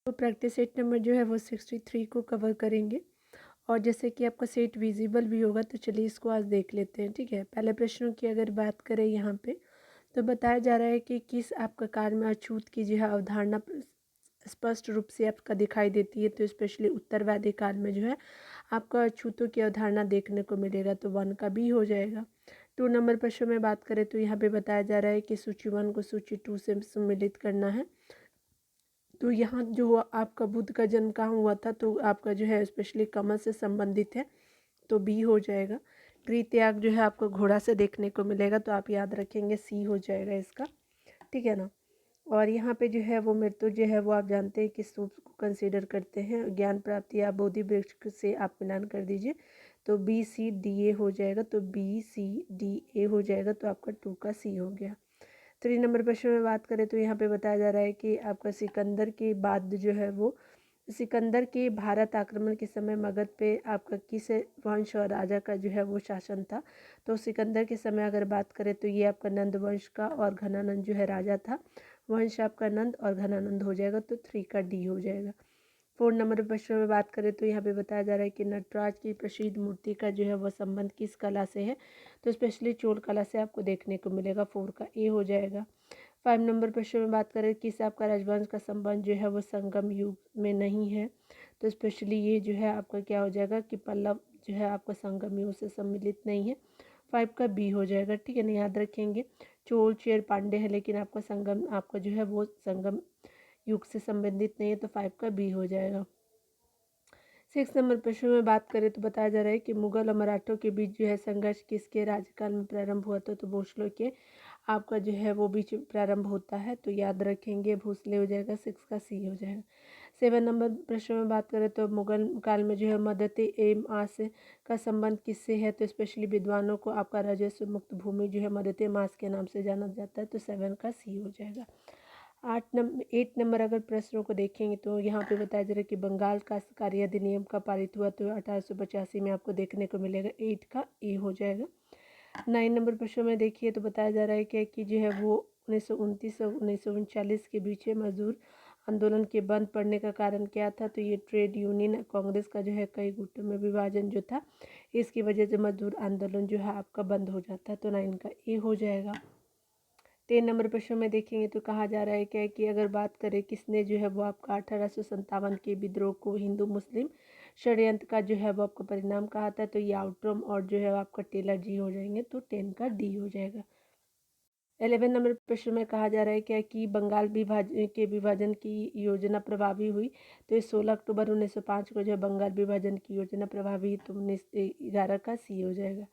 तो practice set number जो है वो 63 को कवर करेंगे। और जैसे कि आपका सेट विजिबल भी होगा तो चलिए इसको आज देख लेते हैं। ठीक है, पहले प्रश्नों की अगर बात करें यहाँ पे तो बताया जा रहा है कि किस आपका कार्य में अछूत की जो है अवधारणा स्पष्ट रूप से आपका दिखाई देती है। तो स्पेशली उत्तरवादी काल में जो है आपका अछूतों की अवधारणा देखने को मिलेगा, तो 1 का बी हो जाएगा। 2 नंबर प्रश्न में बात करें तो यहाँ पे बताया जा रहा है कि सूची 1 को सूची 2 से सम्मिलित करना है। तो यहाँ जो आपका बुद्ध का जन्म कहाँ हुआ था, तो आपका जो है स्पेशली कमल से संबंधित है, तो बी हो जाएगा। गृह त्याग जो है आपको घोड़ा से देखने को मिलेगा, तो आप याद रखेंगे सी हो जाएगा इसका। ठीक है ना। और यहाँ पे जो है वो मृत्यु जो है वो आप जानते हैं किस रूप को कंसीडर करते हैं, ज्ञान प्राप्ति या बोधि वृक्ष से आप मिलान कर दीजिए, तो बी सी डी ए हो जाएगा। तो बी सी डी ए हो जाएगा, तो आपका 2 का सी हो गया। 3 नंबर प्रश्न में बात करें तो यहाँ पे बताया जा रहा है कि आपका सिकंदर के बाद जो है वो सिकंदर के भारत आक्रमण के समय मगध पे आपका किस वंश और राजा का जो है वो शासन था। तो सिकंदर के समय अगर बात करें तो ये आपका नंद वंश का और घनानंद जो है राजा था। वंश आपका नंद और घनानंद हो जाएगा, तो 3 का डी हो जाएगा। 4 नंबर प्रश्न में बात करें तो यहाँ पे बताया जा रहा है कि नटराज की प्रसिद्ध मूर्ति का जो है वह संबंध किस कला से है। तो स्पेशली चोल कला से आपको देखने को मिलेगा, 4 का ए हो जाएगा। 5 नंबर प्रश्न में बात करें किस आपका राजवंश का संबंध जो है वो संगम युग में नहीं है। तो स्पेशली ये जो है आपका क्या हो जाएगा कि पल्लव जो है आपका संगम युग से सम्मिलित नहीं है, 5 का बी हो जाएगा। ठीक है ना, याद रखेंगे चोल चेर पांडे है, लेकिन आपका संगम आपका जो है वो संगम युग से संबंधित नहीं है, तो 5 का बी हो जाएगा। 6 नंबर प्रश्न में बात करें तो बताया जा रहा है कि मुगल और मराठों के बीच जो है संघर्ष किसके राज्यकाल में प्रारंभ हुआ था। तो भोसले के आपका जो है वो बीच प्रारंभ होता है, तो याद रखेंगे भोसले हो जाएगा, 6 का सी हो जाएगा। 7 नंबर प्रश्न में बात करें तो मुगल काल में जो है मदते एम आस का संबंध किससे है। तो स्पेशली विद्वानों को आपका राजस्व मुक्त भूमि जो है मदते मास के नाम से जाना जाता है, तो 7 का सी हो जाएगा। 8 नंबर अगर प्रश्नों को देखेंगे तो यहाँ पे बताया जा रहा है कि बंगाल काश्तकारी अधिनियम का पारित हुआ, तो 1885 में आपको देखने को मिलेगा, 8 का ए हो जाएगा। 9 नंबर प्रश्न में देखिए तो बताया जा रहा है कि जो है वो 1929 और 1939 के बीच मजदूर आंदोलन के बंद पड़ने का कारण क्या था। तो ये ट्रेड यूनियन कांग्रेस का जो है कई गुटों में विभाजन जो था, इसकी वजह से मजदूर आंदोलन जो है आपका बंद हो जाता है, तो 9 का ए हो जाएगा। 3 नंबर प्रश्न में देखेंगे तो कहा जा रहा है क्या कि अगर बात करें किसने जो है वो आपका 1857 के विद्रोह को हिंदू मुस्लिम षड्यंत्र का जो है वो आपका परिणाम कहा था। तो ये आउटरम और जो है आपका टेलर जी हो जाएंगे, तो 10 का डी हो जाएगा। 11 नंबर प्रश्न में कहा जा रहा है क्या कि बंगाल विभाजन की योजना प्रभावी हुई। तो ये 16 अक्टूबर 1905 को जो है बंगाल विभाजन की योजना प्रभावी, तो 1911 का सी हो जाएगा।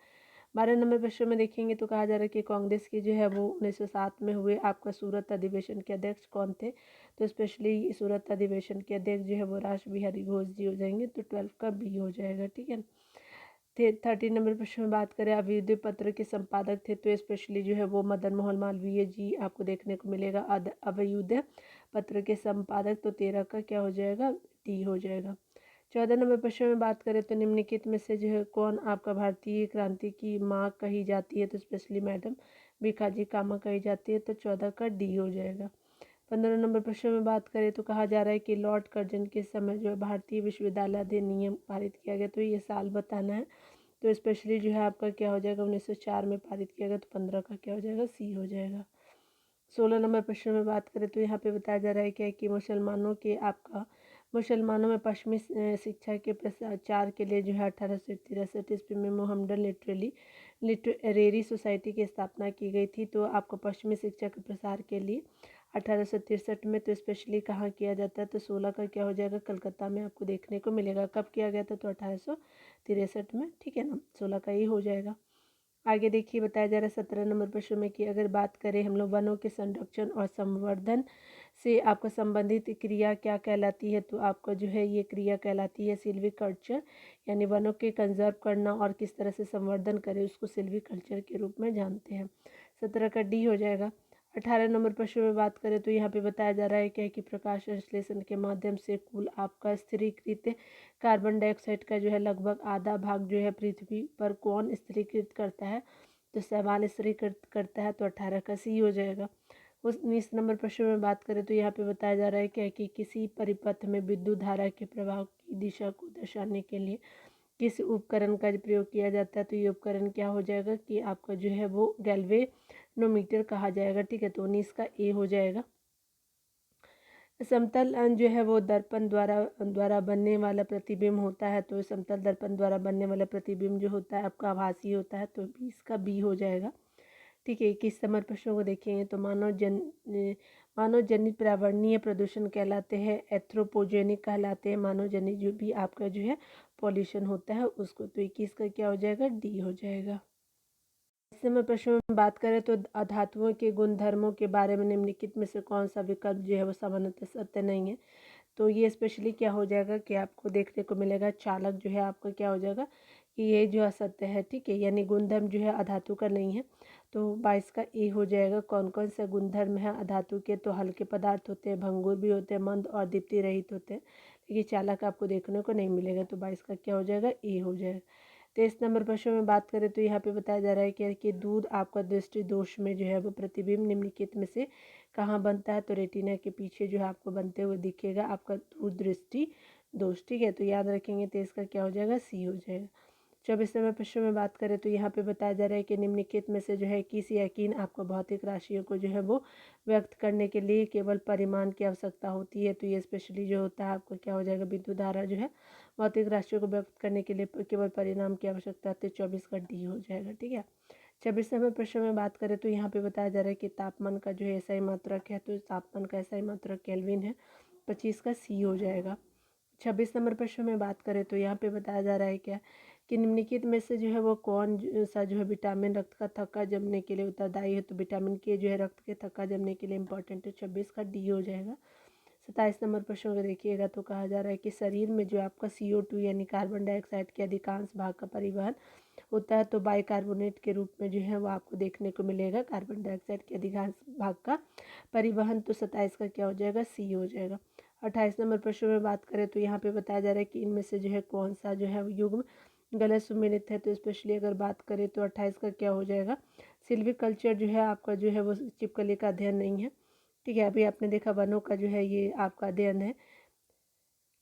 12 नंबर प्रश्न में देखेंगे तो कहा जा रहा है कि कांग्रेस की जो है वो 1907 में हुए आपका सूरत अधिवेशन के अध्यक्ष कौन थे। तो स्पेशली सूरत अधिवेशन के अध्यक्ष जो है वो रास बिहारी घोष जी हो जाएंगे, तो 12 का बी हो जाएगा। ठीक है। 13 नंबर प्रश्न में बात करें अभ्युदय पत्र के संपादक थे, तो स्पेशली जो है वो मदन मोहन मालवीय जी आपको देखने को मिलेगा अभ्युदय पत्र के संपादक, तो 13 का क्या हो जाएगा, डी हो जाएगा। 14 नंबर प्रश्न में बात करें तो निम्नलिखित में से जो है कौन आपका भारतीय क्रांति की माँ कही जाती है। तो स्पेशली मैडम भिखाजी कामा कही जाती है, तो 14 का डी हो जाएगा। 15 नंबर प्रश्न में बात करें तो कहा जा रहा है कि लॉर्ड कर्जन के समय जो है भारतीय विश्वविद्यालय अधिनियम पारित किया गया, तो ये साल बताना है। तो स्पेशली जो है आपका क्या हो जाएगा, 1904 में पारित किया गया, तो 15 का क्या हो जाएगा, सी हो जाएगा। 16 नंबर प्रश्न में बात करें तो यहाँ पे बताया जा रहा है क्या कि मुसलमानों में पश्चिमी शिक्षा के प्रचार के लिए जो है 1863 ईस्वी में मोहम्मडन लिटरेरी सोसाइटी की स्थापना की गई थी। तो आपको पश्चिमी शिक्षा के प्रसार के लिए 1863 में, तो स्पेशली कहाँ किया जाता है। तो 16 का क्या हो जाएगा, कलकत्ता में आपको देखने को मिलेगा। कब किया गया था, तो 1863 में। ठीक है ना, 16 का ये हो जाएगा। आगे देखिए बताया जा रहा है 17 नंबर प्रश्न में कि अगर बात करें हम लोग वनों के संरक्षण और संवर्धन से आपका संबंधित क्रिया क्या कहलाती है। तो आपका जो है ये क्रिया कहलाती है सिल्वीकल्चर, यानी वनों के कंजर्व करना और किस तरह से संवर्धन करें उसको सिल्वीकल्चर के रूप में जानते हैं। 17 का डी हो जाएगा। 18 नंबर प्रश्न में बात करें तो यहाँ पे बताया जा रहा है क्या कि प्रकाश संश्लेषण के माध्यम से कुल आपका स्थिरीकृत कार्बन डाइऑक्साइड का जो है लगभग आधा भाग जो है पृथ्वी पर कौन स्थिरीकृत करता है। तो शैवाल स्थिरीकृत करता है, तो 18 का सी हो जाएगा। उस 19 नंबर प्रश्न में बात करें तो यहाँ पे बताया जा रहा है क्या कि किसी परिपथ में विद्युत धारा के प्रवाह की दिशा को दर्शाने के लिए किस उपकरण का प्रयोग किया जाता है। तो ये उपकरण क्या हो जाएगा कि आपका जो है वो गैल्वेनोमीटर कहा जाएगा। ठीक है, तो 19 का ए हो जाएगा। समतल जो है वो दर्पण द्वारा बनने वाला प्रतिबिंब होता है। तो समतल दर्पण द्वारा बनने वाला प्रतिबिंब जो होता है आपका आभासी होता है। तो 20 का बी हो जाएगा। ठीक है, 21 नंबर प्रश्नों को देखेंगे तो मानव जनित पर्यावरणीय प्रदूषण कहलाते हैं, एंथ्रोपोजेनिक कहलाते हैं। मानव जनित जो भी आपका जो है पॉल्यूशन होता है उसको। तो 21 का क्या हो जाएगा, डी हो जाएगा। इस नंबर प्रश्न में बात करें तो अधातुओं के गुणधर्मों के बारे में निम्नलिखित में से कौन सा विकल्प जो है वो सामान्यतः सत्य नहीं है। तो ये स्पेशली क्या हो जाएगा कि आपको देखने को मिलेगा चालक जो है आपका क्या हो जाएगा कि ये जो असत्य है। ठीक है, यानी गुणधर्म जो है अधातु का नहीं है। तो 22 का ए हो जाएगा। कौन कौन सा गुणधर्म है अधातु के, तो हल्के पदार्थ होते हैं, भंगुर भी होते हैं, मंद और दीप्ति रहित होते हैं, लेकिन चालक आपको देखने को नहीं मिलेगा। तो 22 का क्या हो जाएगा, ए हो जाएगा। 23 नंबर प्रश्न में बात करें तो यहाँ पे बताया जा रहा है कि दूध आपका दृष्टि दोष में जो है वो प्रतिबिंब निम्नलिखित में से कहाँ बनता है। तो रेटिना के पीछे जो है आपको बनते हुए दिखेगा आपका दूध दृष्टि दोष। ठीक है, तो याद रखेंगे। 23 का क्या हो जाएगा, सी हो जाएगा। 24 नंबर प्रश्न में बात करें तो यहाँ पे बताया जा रहा है कि निम्नलिखित में से जो है किस यकीन आपको भौतिक राशियों को जो है वो व्यक्त करने के लिए केवल परिमाण की आवश्यकता होती है। तो ये स्पेशली जो होता है आपको क्या हो जाएगा, विद्युत धारा जो है भौतिक राशियों को व्यक्त करने के लिए केवल परिणाम की आवश्यकता होती है। 24 का डी हो जाएगा। ठीक है, 26 नंबर प्रश्न में बात करें तो यहाँ पे बताया जा रहा है कि तापमान का जो है एसआई मात्रक है। तो तापमान का एसआई मात्रक केल्विन है। 25 का सी हो जाएगा। 26 नंबर प्रश्न में बात करें तो यहाँ पे बताया जा रहा है क्या कि निम्नलिखित में से जो है वो कौन सा जो है विटामिन रक्त का थक्का जमने के लिए उत्तरदायी है। तो विटामिन के जो है रक्त के थक्का जमने के लिए इंपॉर्टेंट है। 26 का डी हो जाएगा। 27 नंबर प्रश्न को देखिएगा तो कहा जा रहा है कि शरीर में जो आपका CO2 यानी कार्बन डाइऑक्साइड के अधिकांश भाग का परिवहन होता है। तो बाइकार्बोनेट के रूप में जो है वो आपको देखने को मिलेगा कार्बन डाइऑक्साइड के अधिकांश भाग का परिवहन। तो 27 का क्या हो जाएगा, सी हो जाएगा। 28 नंबर प्रश्न में बात करें तो यहाँ पे बताया जा रहा है कि इनमें से जो है कौन सा जो है युग्म गलत सुमेलित है। तो स्पेशली अगर बात करें तो 28 का क्या हो जाएगा, सिल्वीकल्चर जो है आपका जो है वो छिपकली का अध्ययन नहीं है। ठीक है, अभी आपने देखा वनों का जो है ये आपका अध्ययन है।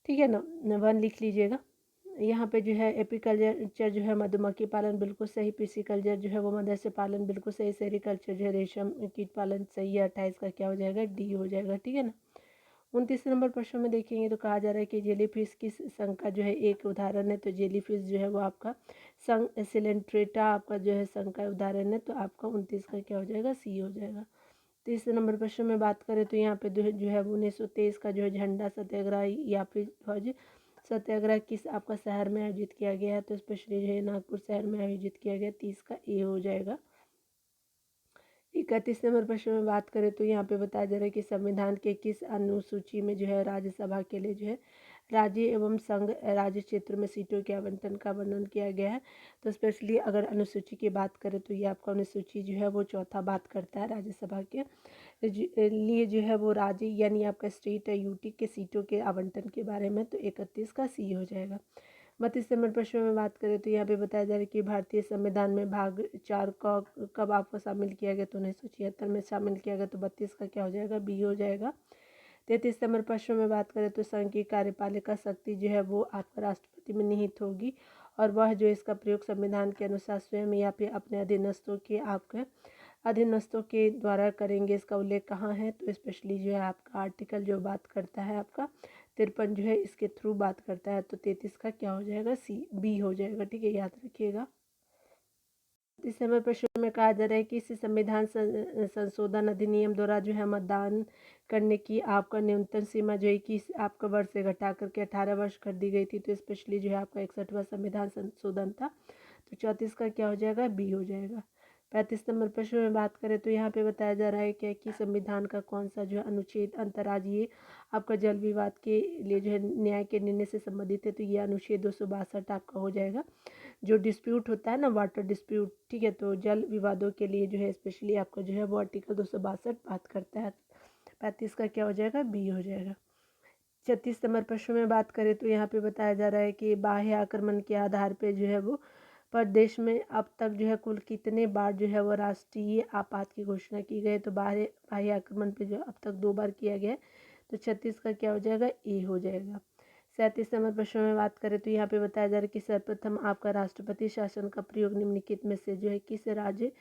ठीक है ना, 1 लिख लीजिएगा। यहाँ पे जो है एपीकल्चर जो है मधुमक्खी पालन बिल्कुल सही, पिसिकल्चर जो है वो मत्स्य पालन बिल्कुल सही, सेरिकल्चर जो है रेशम कीट पालन सही है। 28 का क्या हो जाएगा, डी हो जाएगा। ठीक है ना। 29 नंबर प्रश्न में देखेंगे तो कहा जा रहा है कि जेलीफिश किस संघ का जो है एक उदाहरण है। तो जेलीफिश जो है वो आपका संघ सिलेंट्रेटा आपका जो है संघ का उदाहरण है। तो आपका 29 का क्या हो जाएगा, सी हो जाएगा। 30 नंबर प्रश्न में बात करें तो यहाँ पे जो है 1923 का जो है झंडा सत्याग्रह या फिर ध्वज सत्याग्रह किस आपका शहर में आयोजित किया गया है। तो स्पेशली जो है नागपुर शहर में आयोजित किया गया। 30 का ए हो जाएगा। 31 नंबर प्रश्न में बात करें तो यहाँ पे बताया जा रहा है कि संविधान के किस अनुसूची में जो है राज्यसभा के लिए जो है राज्य एवं संघ राज्य क्षेत्र में सीटों के आवंटन का वर्णन किया गया है। तो स्पेशली अगर अनुसूची की बात करें तो ये आपका अनुसूची जो है वो चौथा बात करता है राज्यसभा के लिए जो है वो राज्य यानी आपका स्टेट है यूटी के सीटों के आवंटन के बारे में। तो 31 का सी हो जाएगा। 32 नंबर प्रश्न में बात करें तो यहाँ पे बताया जा रहा है कि भारतीय संविधान में भाग 4 का कब आपको शामिल किया गया। तो 1976 में शामिल किया गया। तो 32 का क्या हो जाएगा, बी हो जाएगा। 33 नंबर प्रश्न में बात करें तो संघ की कार्यपालिका शक्ति जो है वो आपका राष्ट्रपति में निहित होगी और वह जो इसका प्रयोग संविधान के अनुसार स्वयं या फिर अपने अधीनस्थों के द्वारा करेंगे। इसका उल्लेख कहाँ है। तो स्पेशली जो है आपका आर्टिकल जो बात करता है आपका 53 जो है इसके थ्रू बात करता है। तो 33 का क्या हो जाएगा, सी बी हो जाएगा। ठीक है, याद रखिएगा। इस समय प्रश्न में कहा जा रहा है कि इस संविधान संशोधन अधिनियम द्वारा जो है मतदान करने की आपका न्यूनतम सीमा जो है 21 आपका वर्ष से घटा करके 18 वर्ष कर दी गई थी। तो स्पेशली जो है आपका 61वां संविधान संशोधन था। तो 34 का क्या हो जाएगा, बी हो जाएगा। 35 नंबर प्रश्न में बात करें तो यहाँ पे बताया जा रहा है क्या कि संविधान का कौन सा जो है अनुच्छेद अंतर्राज्यीय आपका जल विवाद के लिए जो है न्याय के निर्णय से संबंधित है। तो ये अनुच्छेद 262 आपका हो जाएगा। जो डिस्प्यूट होता है ना, वाटर डिस्प्यूट, ठीक है, तो जल विवादों के लिए जो है स्पेशली आपका जो है वो आर्टिकल 262 बात करता है। 35 का क्या हो जाएगा, बी हो जाएगा। 36 नंबर प्रश्न में बात करें तो यहाँ पे बताया जा रहा है कि बाह्य आक्रमण के आधार पे जो है वो पर देश में अब तक जो है कुल कितने बार जो है वो राष्ट्रीय आपात की घोषणा की गई, तो बाह्य आक्रमण पे जो अब तक 2 बार किया गया है, तो 36 का क्या हो जाएगा, ए हो जाएगा। 37 नंबर प्रश्न में बात करें तो यहाँ पे बताया जा रहा है कि सर्वप्रथम आपका राष्ट्रपति शासन का प्रयोग निम्नलिखित में से जो है किस राज्य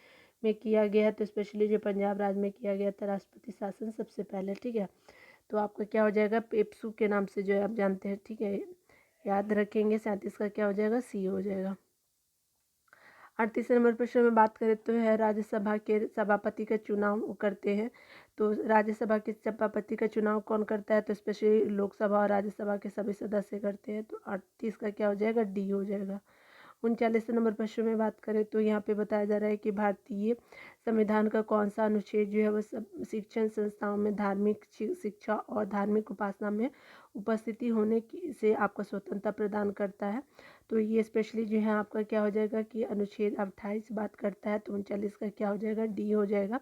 में किया गया है, तो स्पेशली जो पंजाब राज्य में किया गया था राष्ट्रपति शासन सबसे पहले, ठीक है। तो आपका क्या हो जाएगा, पेप्सू के नाम से जो है आप जानते हैं, ठीक है, याद रखेंगे। 37 का क्या हो जाएगा, सी हो जाएगा। 38 नंबर प्रश्न में बात करें तो है राज्यसभा के सभापति का चुनाव करते हैं, तो राज्यसभा के सभापति का चुनाव कौन करता है, तो स्पेशली लोकसभा और राज्यसभा के सभी सदस्य करते हैं, तो 38 का क्या हो जाएगा, डी हो जाएगा। 39 नंबर प्रश्न में बात करें तो यहाँ पे बताया जा रहा है कि भारतीय संविधान का कौन सा अनुच्छेद जो है वह शिक्षण संस्थाओं में धार्मिक शिक्षा और धार्मिक उपासना में उपस्थिति होने की से आपको स्वतंत्रता प्रदान करता है, तो ये स्पेशली जो है आपका क्या हो जाएगा कि अनुच्छेद 28 बात करता है, तो 39 का क्या हो जाएगा, डी हो जाएगा।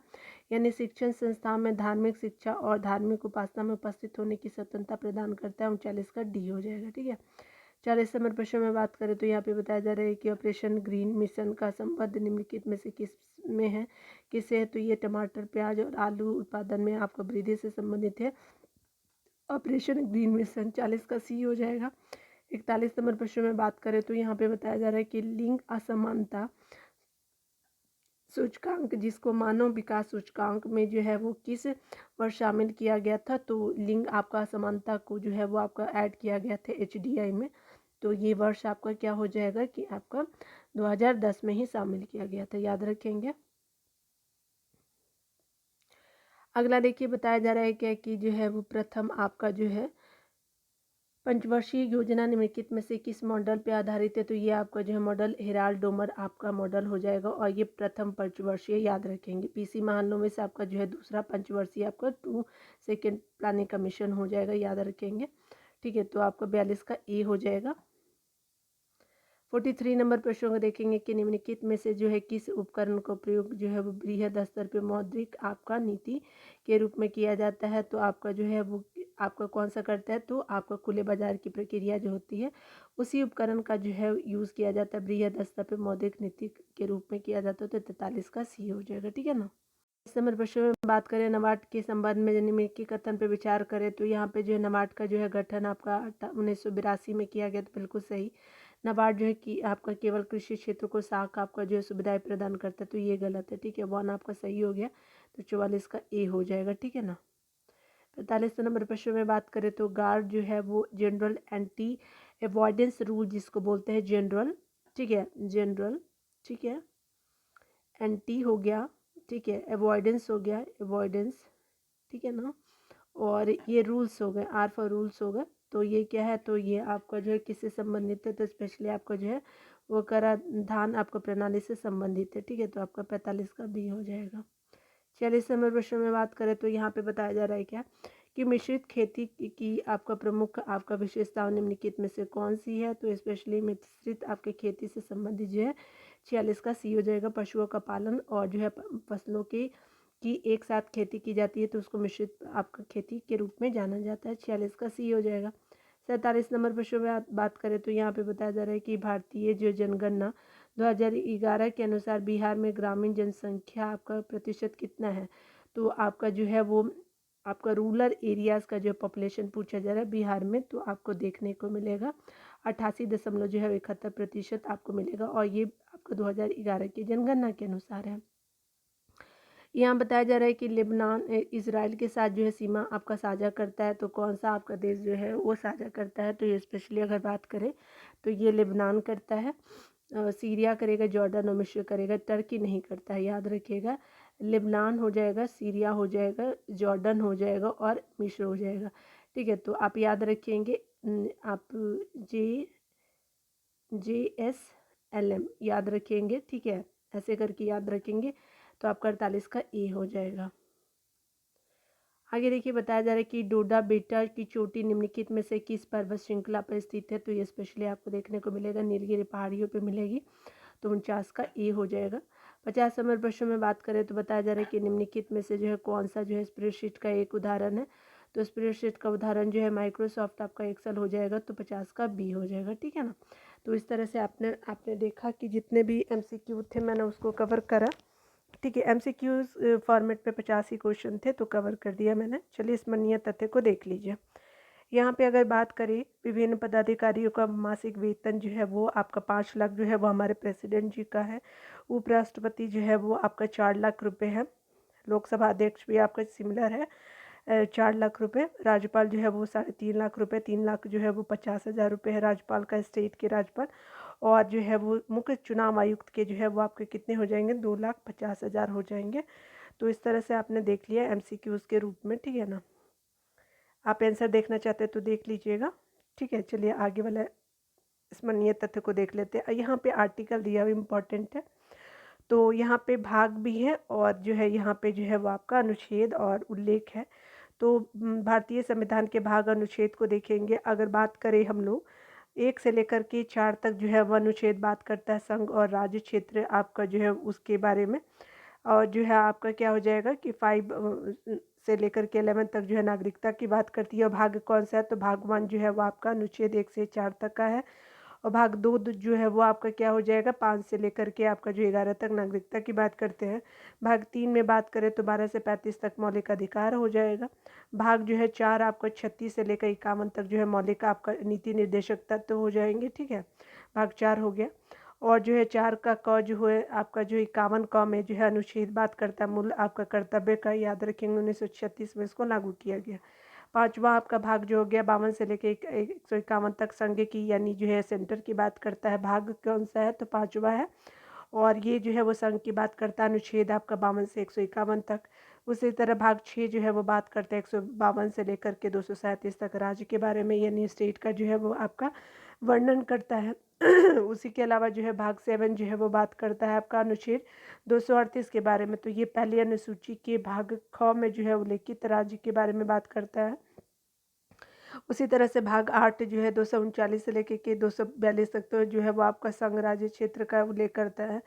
यानी शिक्षण संस्थाओं में धार्मिक शिक्षा और धार्मिक उपासना में उपस्थित होने की स्वतंत्रता प्रदान करता है, 39 का डी हो जाएगा, ठीक है। 40 नंबर प्रश्न में बात करें तो यहाँ पे बताया जा रहा है कि ऑपरेशन ग्रीन मिशन का संबंध निम्नलिखित में से किस में है, किससे है, तो ये टमाटर, प्याज और आलू उत्पादन में आपका वृद्धि से संबंधित है, ऑपरेशन ग्रीन मिशन। 40 का सी हो जाएगा। 41 नंबर प्रश्न में बात करें तो यहाँ पे बताया जा रहा है कि लिंग असमानता सूचकांक, जिसको मानव विकास सूचकांक में जो है वो किस वर्ष शामिल किया गया था, तो लिंग आपका असमानता को जो है वो आपका ऐड किया गया था HDI में, तो ये वर्ष आपका क्या हो जाएगा कि आपका 2010 में ही शामिल किया गया था, याद रखेंगे। अगला देखिए बताया जा रहा है क्या कि जो है वो प्रथम आपका जो है पंचवर्षीय योजना निम्नलिखित में से किस मॉडल पे आधारित है, तो ये आपका जो है मॉडल हेराल्ड डोमर आपका मॉडल हो जाएगा, और ये प्रथम पंचवर्षीय, याद रखेंगे। PC महालनों में से आपका जो है दूसरा पंचवर्षीय आपका 2 सेकेंड प्लानिंग कमीशन हो जाएगा, याद रखेंगे, ठीक है। तो आपका 42 का ए हो जाएगा। 43 नंबर प्रश्न को देखेंगे कि निम्नलिखित में से जो है किस उपकरण का प्रयोग जो है वो बृहद स्तर पर मौद्रिक आपका नीति के रूप में किया जाता है, तो आपका जो है वो आपका कौन सा करता है, तो आपका खुले बाजार की प्रक्रिया जो होती है उसी उपकरण का जो है यूज़ किया जाता है, बृहद स्तर पर मौद्रिक नीति के रूप में किया जाता है, तो 43 का सी हो जाएगा, ठीक है ना। इस नंबर प्रश्न में बात करें नबार्ड के संबंध में निम्नलिखित के कथन पर विचार करें, तो यहाँ पे जो है नबार्ड का जो है गठन आपका 1982 में किया गया, तो बिल्कुल सही। नाबार्ड जो है कि आपका केवल कृषि क्षेत्र को साख आपका जो है सुविधाएं प्रदान करता है, तो ये गलत है, ठीक है। 1 आपका सही हो गया, तो 44 का ए हो जाएगा, ठीक है ना। 45 नंबर प्रश्न में बात करें तो गार्ड जो है वो जनरल एंटी अवॉइडेंस रूल जिसको बोलते हैं जनरल, ठीक है, जनरल, ठीक है, एंटी हो गया, ठीक है, अवॉइडेंस हो गया, अवॉइडेंस, ठीक है ना, और ये रूल्स हो गए, आर फॉर रूल्स हो गए, तो ये क्या है, तो ये आपका जो है किससे संबंधित है, तो स्पेशली आपका जो है वो कराधान आपका प्रणाली से संबंधित है, ठीक है। तो आपका 45 का बी हो जाएगा। 46 नंबर प्रश्न में बात करें तो यहाँ पे बताया जा रहा है क्या कि मिश्रित खेती की आपका प्रमुख आपका विशेषताओं निम्नलिखित में से कौन सी है, तो स्पेशली मिश्रित आपके खेती से संबंधित जो है 46 का सी हो जाएगा। पशुओं का पालन और जो है फसलों की एक साथ खेती की जाती है, तो उसको मिश्रित आपका खेती के रूप में जाना जाता है, 46 का सी हो जाएगा। 47 नंबर प्रश्न में बात करें तो यहाँ पे बताया जा रहा है कि भारतीय जो जनगणना 2011 के अनुसार बिहार में ग्रामीण जनसंख्या आपका प्रतिशत कितना है, तो आपका जो है वो आपका रूरल एरियाज़ का जो पॉपुलेशन पूछा जा रहा है बिहार में, तो आपको देखने को मिलेगा 88.71% आपको मिलेगा, और ये आपका 2011 की जनगणना के अनुसार है। यहाँ बताया जा रहा है कि लेबनान इजराइल के साथ जो है सीमा आपका साझा करता है, तो कौन सा आपका देश जो है वो साझा करता है, तो ये स्पेशली अगर बात करें तो ये लेबनान करता है, सीरिया करेगा, जॉर्डन और मिस्र करेगा, टर्की नहीं करता है, याद रखिएगा। लेबनान हो जाएगा, सीरिया हो जाएगा, जॉर्डन हो जाएगा और मिस्र हो जाएगा, ठीक है। तो आप याद रखेंगे आप JSLM याद रखेंगे, ठीक है, ऐसे करके याद रखेंगे, तो आपका 48 का ए हो जाएगा। आगे देखिए बताया जा रहा है कि डोडा बेटा की चोटी निम्नलिखित में से किस पर्वत श्रृंखला पर स्थित है, तो ये स्पेशली आपको देखने को मिलेगा नीलगिरी पहाड़ियों पे मिलेगी, तो 49 का ए हो जाएगा। 50 नंबर प्रश्न में बात करें तो बताया जा रहा है कि निम्नलिखित में से जो है कौन सा जो है स्प्रेडशीट का एक उदाहरण है, तो स्प्रेडशीट का उदाहरण जो है माइक्रोसॉफ्ट आपका एक्सेल हो जाएगा, तो 50 का बी हो जाएगा, ठीक है ना। तो इस तरह से आपने देखा कि जितने भी MCQ थे मैंने उसको कवर करा, ठीक है। MCQ फॉर्मेट पे 50 ही क्वेश्चन थे तो कवर कर दिया मैंने। चलिए स्मरणीय तथ्य को देख लीजिए। यहाँ पे अगर बात करें विभिन्न पदाधिकारियों का मासिक वेतन जो है वो आपका 5 लाख जो है वो हमारे प्रेसिडेंट जी का है। उपराष्ट्रपति जो है वो आपका 4 लाख रुपए है। लोकसभा अध्यक्ष भी आपका सिमिलर है, 4 लाख रुपए। राज्यपाल जो है वो 3.5 लाख रुपए, 3 लाख जो है वो 50,000 रुपये है राज्यपाल का, स्टेट के राज्यपाल। और जो है वो मुख्य चुनाव आयुक्त के जो है वो आपके कितने हो जाएंगे, 2,50,000 हो जाएंगे। तो इस तरह से आपने देख लिया MCQs के रूप में, ठीक है ना। आप आंसर देखना चाहते हैं तो देख लीजिएगा, ठीक है। चलिए आगे वाला स्मरणीय तथ्य को देख लेते हैं। यहाँ पे आर्टिकल दिया हुआ इम्पोर्टेंट है, तो यहाँ पे भाग भी है और जो है यहाँ पे जो है वो आपका अनुच्छेद और उल्लेख है। तो भारतीय संविधान के भाग अनुच्छेद को देखेंगे। अगर बात करें हम लोग 1 से लेकर के 4 तक जो है वो अनुच्छेद बात करता है संघ और राज्य क्षेत्र आपका जो है उसके बारे में। और जो है आपका क्या हो जाएगा कि 5 से लेकर के 11 तक जो है नागरिकता की बात करती है। और भाग कौन सा है, तो भाग 1 जो है वो आपका अनुच्छेद 1 से 4 तक का है। और भाग 2 जो है वो आपका क्या हो जाएगा, 5 से लेकर के आपका जो 11 तक नागरिकता की बात करते हैं। भाग 3 में बात करें तो 12 से 35 तक मौलिक अधिकार हो जाएगा। भाग जो है 4 आपका 36 से लेकर 51 तक जो है मौलिक आपका नीति निर्देशक तत्व हो जाएंगे, ठीक है। भाग 4 हो गया। और जो है 4 का क जो है आपका जो 51 क में जो है अनुच्छेद बात करता है मूल आपका कर्तव्य का, याद रखेंगे 1936 में इसको लागू किया गया। 5वां आपका भाग जो हो गया 52 से लेकर 151 तक संघ की यानी जो है सेंटर की बात करता है। भाग कौन सा है, तो 5वां है। और ये जो है वो संघ की बात करता है, अनुच्छेद आपका 52 से 151 तक। उसी तरह भाग 6 जो है वो बात करता है 152 से लेकर के 237 तक राज्य के बारे में, यानी स्टेट का जो है वो आपका वर्णन करता है। उसी के अलावा जो है भाग 7 जो है वो बात करता है आपका अनुच्छेद 238 के बारे में। तो ये पहली अनुसूची के भाग ख में जो है उल्लेखित राज्य के बारे में बात करता है। उसी तरह से भाग 8 जो है 239 से लेकर के 242 तक तो जो है वो आपका संघ राज्य क्षेत्र का उल्लेख करता है।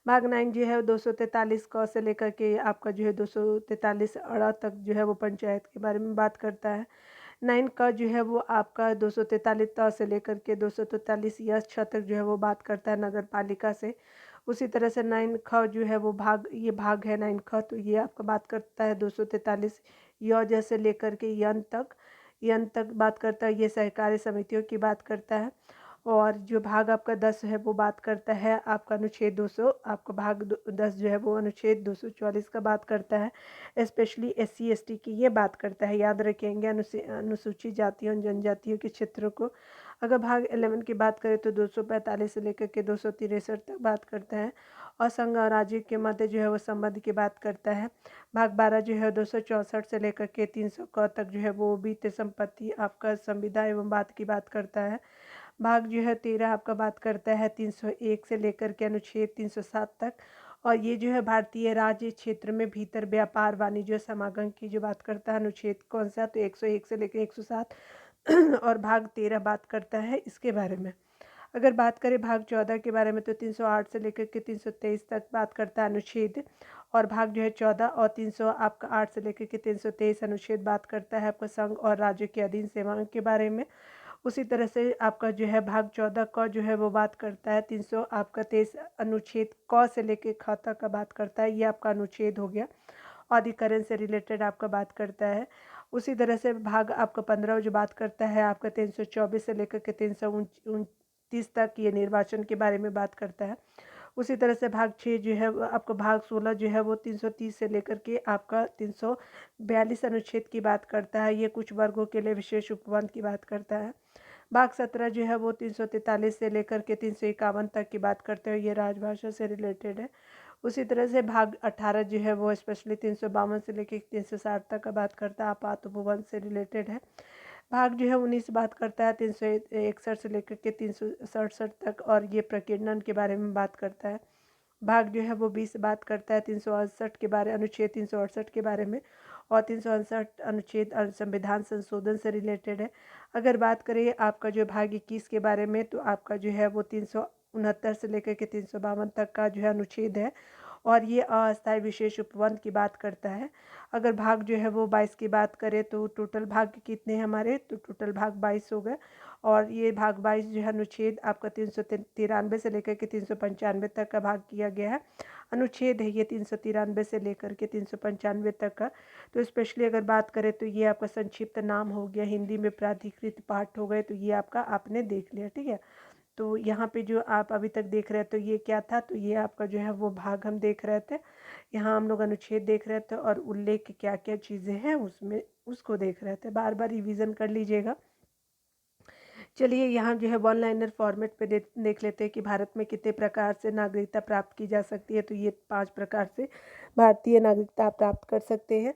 भाग 9 जो है 243 क से लेकर के आपका जो है 243 अड़ा तक जो है वो पंचायत के बारे में बात करता है। 9 का जो है वो आपका 243 त से लेकर के 243 यस छ तक जो है वो बात करता है नगर पालिका से। उसी तरह से 9 ख जो है वो ये भाग है 9 ख, तो ये आपका बात करता है 243 य जैसे लेकर के यन तक बात करता है, ये सहकारी समितियों की बात करता है। और जो भाग आपका 10 है वो बात करता है आपका अनुच्छेद 200, आपका भाग 10 जो है वो अनुच्छेद 244 का बात करता है। स्पेशली SC ST की ये बात करता है, याद रखेंगे अनुसूचित जातियों जनजातियों के क्षेत्रों को। अगर भाग 11 की बात करें तो 245 से लेकर के 263 तक बात करता है। और संघ और राज्य के मध्य जो है वो संबंध की बात करता है। भाग 12 जो है 264 से लेकर के 300 क तक जो है वो बीते संपत्ति आपका संविदा एवं बात की बात करता है। भाग जो है 13 आपका बात करता है 301 से लेकर के अनुच्छेद 307 तक। और ये जो है भारतीय राज्य क्षेत्र में भीतर व्यापार वाणिज्य समागम की जो बात करता है अनुच्छेद कौन सा, तो 101 से लेकर 107। और भाग 13 बात करता है इसके बारे में। अगर बात करें भाग 14 के बारे में तो 308 से लेकर के 323 तक बात करता है अनुच्छेद। और भाग जो है 14 और 300 आपका 8 से लेकर के 323 अनुच्छेद बात करता है आपका संघ और राज्य के अधीन सेवाओं के बारे में। उसी तरह से आपका जो है भाग 14 क जो है वो बात करता है 300 आपका 23 अनुच्छेद क से लेकर ख तक का बात करता है, ये आपका अनुच्छेद हो गया। अधिकरण से रिलेटेड आपका बात करता है। उसी तरह से भाग आपका 15 जो बात करता है आपका 324 से लेकर के 329 तक, ये निर्वाचन के बारे में बात करता है। उसी तरह से भाग 6 जो है आपका भाग 16 जो है वो 330 से लेकर के आपका 342 अनुच्छेद की बात करता है, ये कुछ वर्गों के लिए विशेष उपबंध की बात करता है। भाग 17 जो है वो 343 से लेकर के 351 तक की बात करते हैं, ये राजभाषा से रिलेटेड है। उसी तरह से भाग 18 जो है वो स्पेशली 352 से लेकर 360 तक का बात करता है, आपात उपबंध से रिलेटेड है। भाग जो है 19 बात करता है 361 से लेकर के 367 तक, और ये प्रकीर्णन के बारे में बात करता है। भाग जो है वो 20 बात करता है 368 के बारे अनुच्छेद 368 के बारे में। और 368 अनुच्छेद संविधान संशोधन से रिलेटेड है। अगर बात करें आपका जो भाग 21 के बारे में, तो आपका जो है वो 369 से लेकर के 352 तक का जो है अनुच्छेद है। और ये अस्थायी विशेष उपबंध की बात करता है। अगर भाग जो है वो 22 की बात करें तो टोटल भाग कितने हैं हमारे, तो टोटल भाग 22 हो गए। और ये भाग 22 जो है अनुच्छेद आपका 393 से लेकर के 395 तक का भाग किया गया है। अनुच्छेद है ये 393 से लेकर के 395 तक का। तो स्पेशली अगर बात करें तो ये आपका संक्षिप्त नाम हो गया, हिंदी में प्राधिकृत पाठ हो गए, तो ये आपका आपने देख लिया, ठीक है। तो यहाँ पे जो आप अभी तक देख रहे थे तो ये क्या था, तो ये आपका जो है वो भाग हम देख रहे थे। यहाँ हम लोग अनुच्छेद देख रहे थे और उल्लेख क्या क्या चीज़ें हैं उसमें उसको देख रहे थे। बार बार रिवीजन कर लीजिएगा। चलिए यहाँ जो है वन लाइनर फॉर्मेट पे देख लेते हैं कि भारत में कितने प्रकार से नागरिकता प्राप्त की जा सकती है। तो ये 5 प्रकार से भारतीय नागरिकता प्राप्त कर सकते हैं।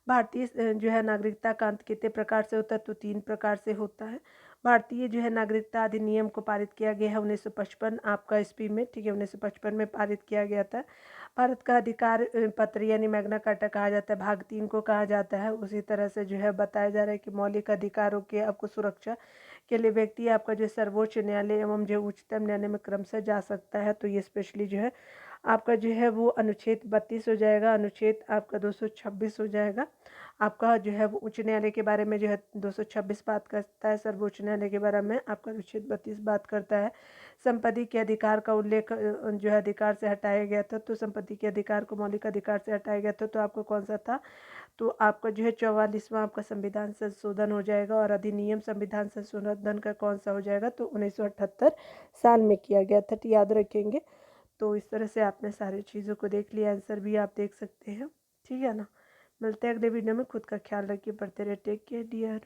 भारतीय जो है नागरिकता का अंत कितने प्रकार से होता है, तो 3 प्रकार से होता है। भारतीय जो है नागरिकता अधिनियम को पारित किया गया है 1955 आपका ईस्वी में, ठीक है, 1955 में पारित किया गया था। भारत का अधिकार पत्र यानी मैग्ना कार्टा कहा जाता है, भाग 3 को कहा जाता है। उसी तरह से जो है बताया जा रहा है कि मौलिक अधिकारों के आपको सुरक्षा के लिए व्यक्ति आपका जो सर्वोच्च न्यायालय एवं जो उच्चतम न्यायालय में क्रमशः जा सकता है। तो ये स्पेशली जो है आपका जो है वो अनुच्छेद 32 हो जाएगा, अनुच्छेद आपका 226 हो जाएगा। आपका जो है वो उच्च न्यायालय के बारे में जो है 226 बात करता है, सर्वोच्च न्यायालय के बारे में आपका अनुच्छेद 32 बात करता है। संपत्ति के अधिकार का उल्लेख जो है अधिकार से हटाया गया था, तो संपत्ति के अधिकार को मौलिक अधिकार से हटाया गया था, तो आपको कौन सा था, तो आपका जो है 44वां आपका संविधान संशोधन हो जाएगा। और अधिनियम संविधान संशोधन का कौन सा हो जाएगा, तो 1978 साल में किया गया था, तो याद रखेंगे। तो इस तरह से आपने सारी चीज़ों को देख लिया, आंसर भी आप देख सकते हैं, ठीक है ना। मिलते हैं अगले वीडियो में, खुद का ख्याल रखिए, पढ़ते रहे, टेक केयर डियर।